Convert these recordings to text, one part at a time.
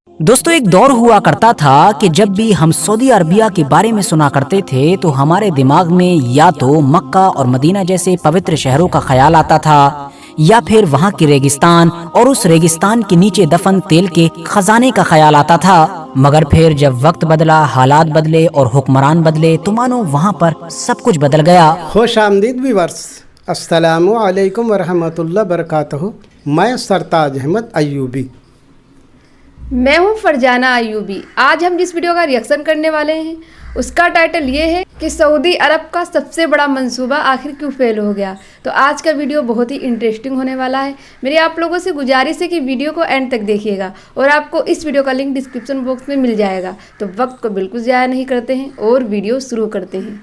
दोस्तों एक दौर हुआ करता था कि जब भी हम सऊदी अरबिया के बारे में सुना करते थे तो हमारे दिमाग में या तो मक्का और मदीना जैसे पवित्र शहरों का ख्याल आता था या फिर वहाँ की रेगिस्तान और उस रेगिस्तान के नीचे दफन तेल के खजाने का ख्याल आता था। मगर फिर जब वक्त बदला, हालात बदले और हुक्मरान बदले तो मानो वहाँ पर सब कुछ बदल गया। खुश आमदीद व्यूअर्स, अस्सलामु अलैकुम वरहमतुल्लाह बरकातहू। मैं सरताज अहमद अयूबी। मैं हूं फरजाना अयूबी। आज हम जिस वीडियो का रिएक्शन करने वाले हैं उसका टाइटल ये है कि सऊदी अरब का सबसे बड़ा मंसूबा आखिर क्यों फेल हो गया। तो आज का वीडियो बहुत ही इंटरेस्टिंग होने वाला है। मेरी आप लोगों से गुजारिश है कि वीडियो को एंड तक देखिएगा और आपको इस वीडियो का लिंक डिस्क्रिप्शन बॉक्स में मिल जाएगा। तो वक्त को बिल्कुल ज़ाया नहीं करते हैं और वीडियो शुरू करते हैं।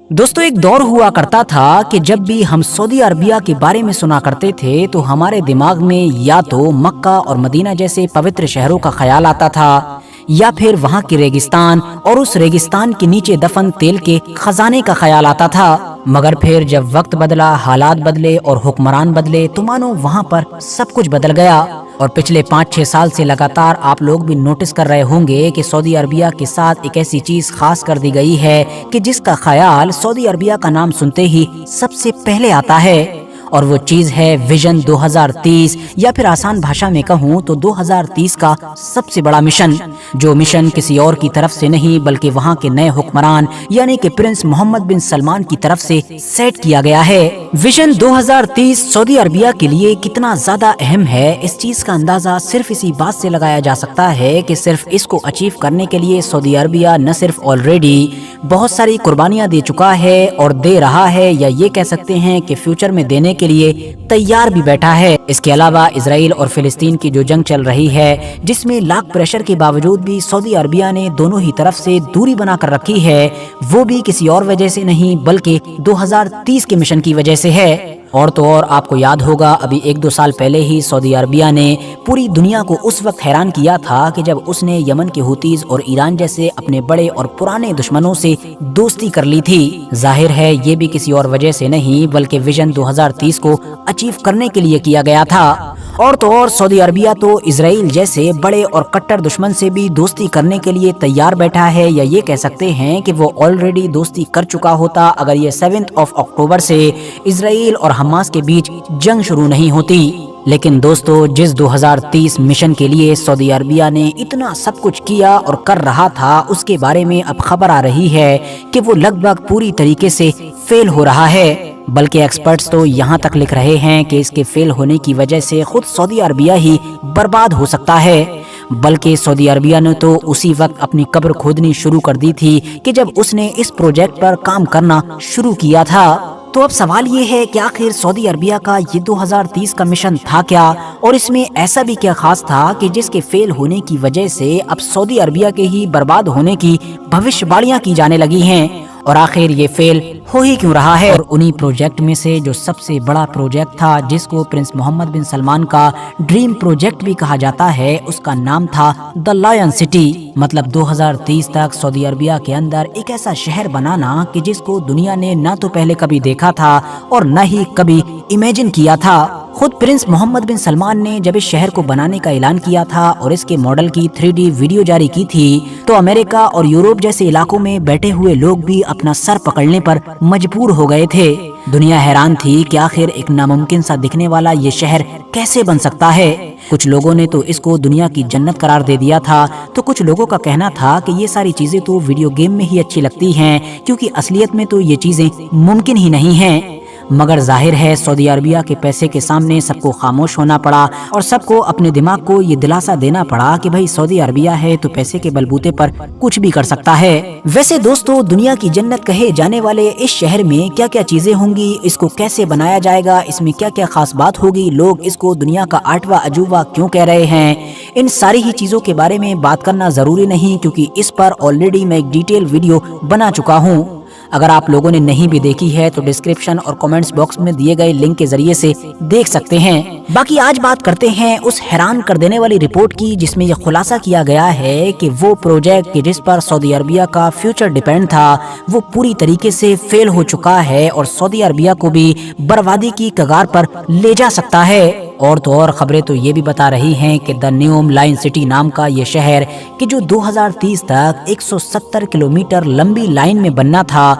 दोस्तों एक दौर हुआ करता था कि जब भी हम सऊदी अरबिया के बारे में सुना करते थे तो हमारे दिमाग में या तो मक्का और मदीना जैसे पवित्र शहरों का ख्याल आता था या फिर वहाँ की रेगिस्तान और उस रेगिस्तान के नीचे दफन तेल के खजाने का ख्याल आता था। मगर फिर जब वक्त बदला, हालात बदले और हुक्मरान बदले तो मानो वहाँ पर सब कुछ बदल गया। और पिछले 5-6 साल से लगातार आप लोग भी नोटिस कर रहे होंगे कि सऊदी अरबिया के साथ एक ऐसी चीज खास कर दी गई है कि जिसका ख्याल सऊदी अरबिया का नाम सुनते ही सबसे पहले आता है। और वो चीज है विजन 2030 या फिर आसान भाषा में कहूँ तो 2030 का सबसे बड़ा मिशन, जो मिशन किसी और की तरफ से नहीं बल्कि वहाँ के नए हुक्मरान यानी कि प्रिंस मोहम्मद बिन सलमान की तरफ से सेट किया गया है। विजन 2030 सऊदी अरबिया के लिए कितना ज्यादा अहम है, इस चीज का अंदाजा सिर्फ इसी बात से लगाया जा सकता है कि सिर्फ इसको अचीव करने के लिए सऊदी अरबिया न सिर्फ ऑलरेडी बहुत सारी कुर्बानियां दे चुका है और दे रहा है, या ये कह सकते हैं कि फ्यूचर में देने के लिए तैयार भी बैठा है। इसके अलावा इजराइल और फिलिस्तीन की जो जंग चल रही है जिसमें लाख प्रेशर के बावजूद भी सऊदी अरबिया ने दोनों ही तरफ से दूरी बनाकर रखी है, वो भी किसी और वजह से नहीं बल्कि 2030 के मिशन की वजह से है। और तो और आपको याद होगा अभी 1-2 साल पहले ही सऊदी अरबिया ने पूरी दुनिया को उस वक्त हैरान किया था कि जब उसने यमन के हुतीज और ईरान जैसे अपने बड़े और पुराने दुश्मनों से दोस्ती कर ली थी। जाहिर है ये भी किसी और वजह से नहीं बल्कि विजन 2030 को अचीव करने के लिए किया गया था। और तो और सऊदी अरबिया तो इजराइल जैसे बड़े और कट्टर दुश्मन से भी दोस्ती करने के लिए तैयार बैठा है, या ये कह सकते हैं कि वो ऑलरेडी दोस्ती कर चुका होता अगर ये 7 अक्टूबर से इजराइल और हमास के बीच जंग शुरू नहीं होती। लेकिन दोस्तों जिस 2030 मिशन के लिए सऊदी अरबिया ने इतना सब कुछ किया और कर रहा था उसके बारे में अब खबर आ रही है कि वो लगभग पूरी तरीके से फेल हो रहा है। बल्कि एक्सपर्ट्स तो यहाँ तक लिख रहे हैं कि इसके फेल होने की वजह से खुद सऊदी अरबिया ही बर्बाद हो सकता है। बल्कि सऊदी अरबिया ने तो उसी वक्त अपनी कब्र खोदनी शुरू कर दी थी कि जब उसने इस प्रोजेक्ट पर काम करना शुरू किया था। तो अब सवाल ये है कि आखिर सऊदी अरबिया का ये 2030 का मिशन था क्या, और इसमें ऐसा भी क्या खास था कि जिसके फेल होने की वजह से अब सऊदी अरबिया के ही बर्बाद होने की भविष्यवाणियां की जाने लगी हैं। और आखिर ये फेल हो ही क्यों रहा है। और उन्हीं प्रोजेक्ट में से जो सबसे बड़ा प्रोजेक्ट था जिसको प्रिंस मोहम्मद बिन सलमान का ड्रीम प्रोजेक्ट भी कहा जाता है, उसका नाम था द लायन सिटी। मतलब 2030 तक सऊदी अरबिया के अंदर एक ऐसा शहर बनाना कि जिसको दुनिया ने ना तो पहले कभी देखा था और न ही कभी इमेजिन किया था। खुद प्रिंस मोहम्मद बिन सलमान ने जब इस शहर को बनाने का ऐलान किया था और इसके मॉडल की 3D वीडियो जारी की थी तो अमेरिका और यूरोप जैसे इलाकों में बैठे हुए लोग भी अपना सर पकड़ने पर मजबूर हो गए थे। दुनिया हैरान थी कि आखिर एक नामुमकिन सा दिखने वाला ये शहर कैसे बन सकता है। कुछ लोगों ने तो इसको दुनिया की जन्नत करार दे दिया था, तो कुछ लोगों का कहना था कि ये सारी चीजें तो वीडियो गेम में ही अच्छी लगती हैं क्योंकि असलियत में तो ये चीजें मुमकिन ही नहीं हैं। मगर जाहिर है सऊदी अरबिया के पैसे के सामने सबको खामोश होना पड़ा और सबको अपने दिमाग को ये दिलासा देना पड़ा कि भाई सऊदी अरबिया है तो पैसे के बलबूते पर कुछ भी कर सकता है। वैसे दोस्तों दुनिया की जन्नत कहे जाने वाले इस शहर में क्या क्या चीजें होंगी, इसको कैसे बनाया जाएगा, इसमें क्या क्या खास बात होगी, लोग इसको दुनिया का 8वां अजूबा क्यों कह रहे हैं, इन सारी ही चीजों के बारे में बात करना जरूरी नहीं क्योंकि इस पर ऑलरेडी मैं एक डिटेल वीडियो बना चुका हूँ। अगर आप लोगों ने नहीं भी देखी है तो डिस्क्रिप्शन और कमेंट्स बॉक्स में दिए गए लिंक के जरिए से देख सकते हैं। बाकी आज बात करते हैं उस हैरान कर देने वाली रिपोर्ट की जिसमें यह खुलासा किया गया है कि वो प्रोजेक्ट जिस पर सऊदी अरबिया का फ्यूचर डिपेंड था वो पूरी तरीके से फेल हो चुका है और सऊदी अरबिया को भी बर्बादी की कगार पर ले जा सकता है। اور تو اور خبریں تو یہ بھی بتا رہی ہیں کہ دا نیوم لائن سٹی نام کا یہ شہر کہ جو 2030 تک 170 کلومیٹر لمبی لائن میں بننا تھا،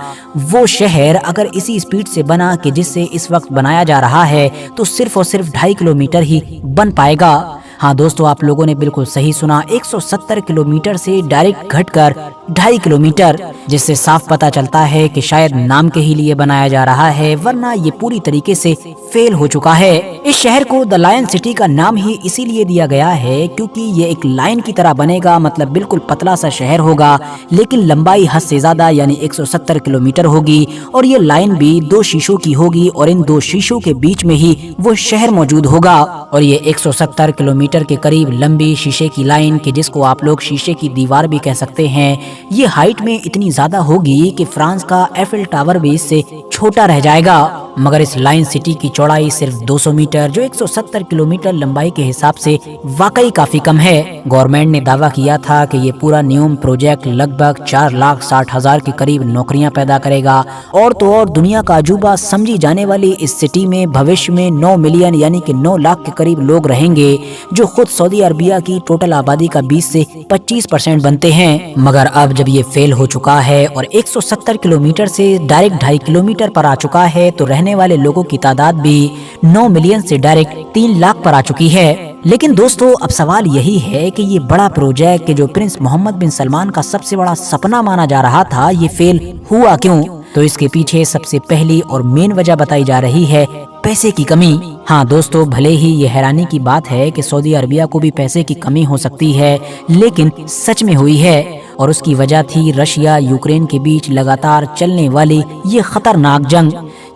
وہ شہر اگر اسی اسپیڈ سے بنا کہ جس سے اس وقت بنایا جا رہا ہے تو صرف اور صرف 2.5 کلومیٹر ہی بن پائے گا۔ ہاں دوستو، آپ لوگوں نے بالکل صحیح سنا، 170 کلومیٹر سے ڈائریکٹ گھٹ کر 2.5 کلومیٹر، جس سے صاف پتہ چلتا ہے کہ شاید نام کے ہی لیے بنایا جا رہا ہے، ورنہ یہ پوری طریقے سے فیل ہو چکا ہے۔ اس شہر کو دا لائن سٹی کا نام ہی اسی لیے دیا گیا ہے کیونکہ یہ ایک لائن کی طرح بنے گا، مطلب بالکل پتلا سا شہر ہوگا، لیکن لمبائی حد سے زیادہ یعنی 170 کلومیٹر ہوگی، اور یہ لائن بھی 2 شیشوں کی ہوگی، اور ان 2 شیشوں کے بیچ میں ہی وہ شہر موجود ہوگا۔ اور یہ 170 کلومیٹر کے قریب لمبی شیشے کی لائن، کہ جس کو آپ لوگ شیشے کی دیوار بھی کہہ سکتے ہیں، یہ ہائٹ میں اتنی زیادہ ہوگی کہ فرانس کا ایفل ٹاور بھی اس سے چھوٹا رہ جائے گا۔ مگر اس لائن سٹی کی چوڑائی صرف 200 میٹر، جو 170 کلومیٹر لمبائی کے حساب سے واقعی کافی کم ہے۔ گورنمنٹ نے دعویٰ کیا تھا کہ یہ پورا نیوم پروجیکٹ لگ بھگ 4,60,000 کے قریب نوکریاں پیدا کرے گا، اور تو اور دنیا کا عجوبہ سمجھی جانے والی اس سٹی میں بھوش میں 9 ملین یعنی کہ 9 لاکھ کے قریب لوگ رہیں گے، جو خود سعودی عربیہ کی ٹوٹل آبادی کا 20 سے 25% بنتے ہیں۔ مگر اب جب یہ فیل ہو چکا ہے اور 170 کلومیٹر سے ڈائریکٹ 2.5 کلومیٹر پر آ چکا ہے، تو رہنے والے لوگوں کی تعداد بھی 9 ملین سے ڈائریکٹ 3 لاکھ پر آ چکی ہے۔ لیکن دوستو، اب سوال یہی ہے کہ یہ بڑا پروجیکٹ کہ جو پرنس محمد بن سلمان کا سب سے بڑا سپنا مانا جا رہا تھا، یہ فیل ہوا کیوں؟ تو اس کے پیچھے سب سے پہلی اور مین وجہ بتائی جا رہی ہے پیسے کی کمی۔ ہاں دوستو، بھلے ہی یہ حیرانی کی بات ہے کہ سعودی عربیہ کو بھی پیسے کی کمی ہو سکتی ہے، لیکن سچ میں ہوئی ہے، اور اس کی وجہ تھی رشیا یوکرین کے بیچ لگاتار چلنے والی یہ خطرناک جنگ۔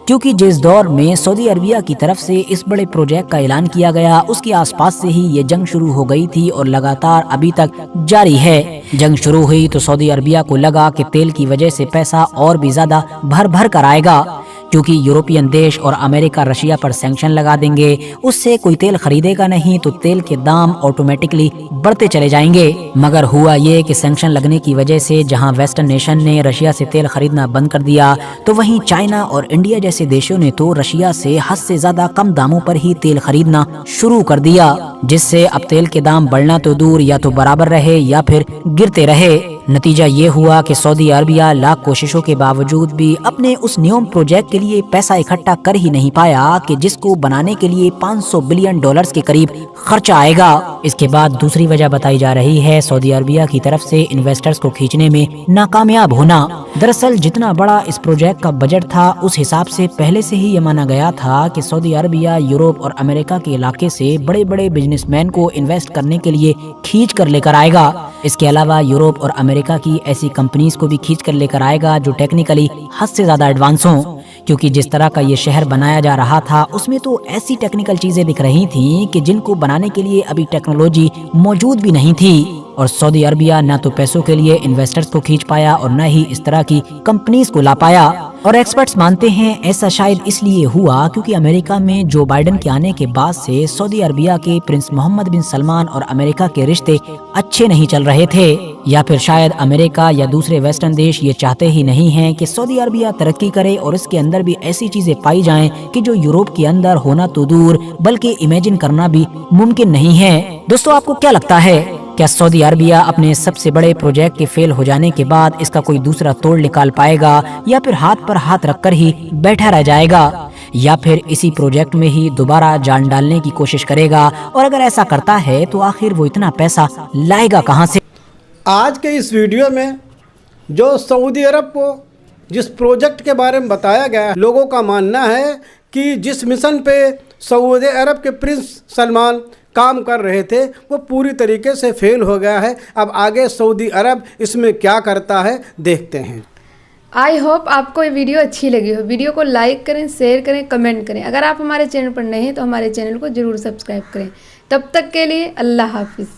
کیونکہ جس دور میں سعودی عربیہ کی طرف سے اس بڑے پروجیکٹ کا اعلان کیا گیا، اس کے آس پاس سے ہی یہ جنگ شروع ہو گئی تھی اور لگاتار ابھی تک جاری ہے۔ جنگ شروع ہوئی تو سعودی عربیہ کو لگا کہ تیل کی وجہ سے پیسہ اور بھی زیادہ بھر کر آئے گا، کیونکہ یورپین دیش اور امریکہ رشیا پر سینکشن لگا دیں گے، اس سے کوئی تیل خریدے گا نہیں تو تیل کے دام آٹومیٹکلی بڑھتے چلے جائیں گے۔ مگر ہوا یہ کہ سینکشن لگنے کی وجہ سے جہاں ویسٹرن نیشن نے رشیا سے تیل خریدنا بند کر دیا، تو وہیں چائنا اور انڈیا جیسے دیشوں نے تو رشیا سے حد سے زیادہ کم داموں پر ہی تیل خریدنا شروع کر دیا، جس سے اب تیل کے دام بڑھنا تو دور، یا تو برابر رہے یا پھر گرتے رہے۔ نتیجہ یہ ہوا کہ سعودی عربیہ لاکھ کوششوں کے باوجود بھی اپنے اس نیوم پروجیکٹ کے لیے پیسہ اکٹھا کر ہی نہیں پایا، کہ جس کو بنانے کے لیے $500 بلین کے قریب خرچہ آئے گا۔ اس کے بعد دوسری وجہ بتائی جا رہی ہے سعودی عربیہ کی طرف سے انویسٹرز کو کھینچنے میں ناکامیاب ہونا۔ دراصل جتنا بڑا اس پروجیکٹ کا بجٹ تھا، اس حساب سے پہلے سے ہی یہ مانا گیا تھا کہ سعودی عربیہ یورپ اور امریکہ کے علاقے سے بڑے بڑے بزنس مین کو انویسٹ کرنے کے لیے کھینچ کر لے کر آئے گا۔ اس کے علاوہ یورپ اور امریکہ کی ایسی کمپنیز کو بھی کھینچ کر لے کر آئے گا جو ٹیکنیکلی حد سے زیادہ ایڈوانس ہوں، کیونکہ جس طرح کا یہ شہر بنایا جا رہا تھا اس میں تو ایسی ٹیکنیکل چیزیں دکھ رہی تھیں کہ جن کو بنانے کے لیے ابھی ٹیکنالوجی موجود بھی نہیں تھی، اور سعودی عربیہ نہ تو پیسوں کے لیے انویسٹرز کو کھینچ پایا اور نہ ہی اس طرح کی کمپنیز کو لا پایا۔ اور ایکسپرٹس مانتے ہیں ایسا شاید اس لیے ہوا کیونکہ امریکہ میں جو بائیڈن کے آنے کے بعد سے سعودی عربیہ کے پرنس محمد بن سلمان اور امریکہ کے رشتے اچھے نہیں چل رہے تھے، یا پھر شاید امریکہ یا دوسرے ویسٹرن دیش یہ چاہتے ہی نہیں ہیں کہ سعودی عربیہ ترقی کرے اور اس کے اندر بھی ایسی چیزیں پائی جائیں کہ جو یورپ کے اندر ہونا تو دور بلکہ امیجن کرنا بھی ممکن نہیں ہے۔ دوستو، آپ کو کیا لگتا ہے؟ کیا سعودی عربیہ اپنے سب سے بڑے پروجیکٹ کے فیل ہو جانے کے بعد اس کا کوئی دوسرا توڑ نکال پائے گا، یا پھر ہاتھ پر ہاتھ رکھ کر ہی بیٹھا رہ جائے گا، یا پھر اسی پروجیکٹ میں ہی دوبارہ جان ڈالنے کی کوشش کرے گا؟ اور اگر ایسا کرتا ہے تو آخر وہ اتنا پیسہ لائے گا کہاں سے؟ آج کے اس ویڈیو میں جو سعودی عرب کو جس پروجیکٹ کے بارے میں بتایا گیا، لوگوں کا ماننا ہے کہ جس مشن پہ سعودی عرب کے پرنس سلمان کام کر رہے تھے وہ پوری طریقے سے فیل ہو گیا ہے۔ اب آگے سعودی عرب اس میں کیا کرتا ہے دیکھتے ہیں۔ آئی ہوپ آپ کو یہ ویڈیو اچھی لگی ہو۔ ویڈیو کو لائک کریں، شیئر کریں، کمنٹ کریں۔ اگر آپ ہمارے چینل پر نئے ہیں تو ہمارے چینل کو ضرور سبسکرائب کریں۔ تب تک کے لیے اللہ حافظ۔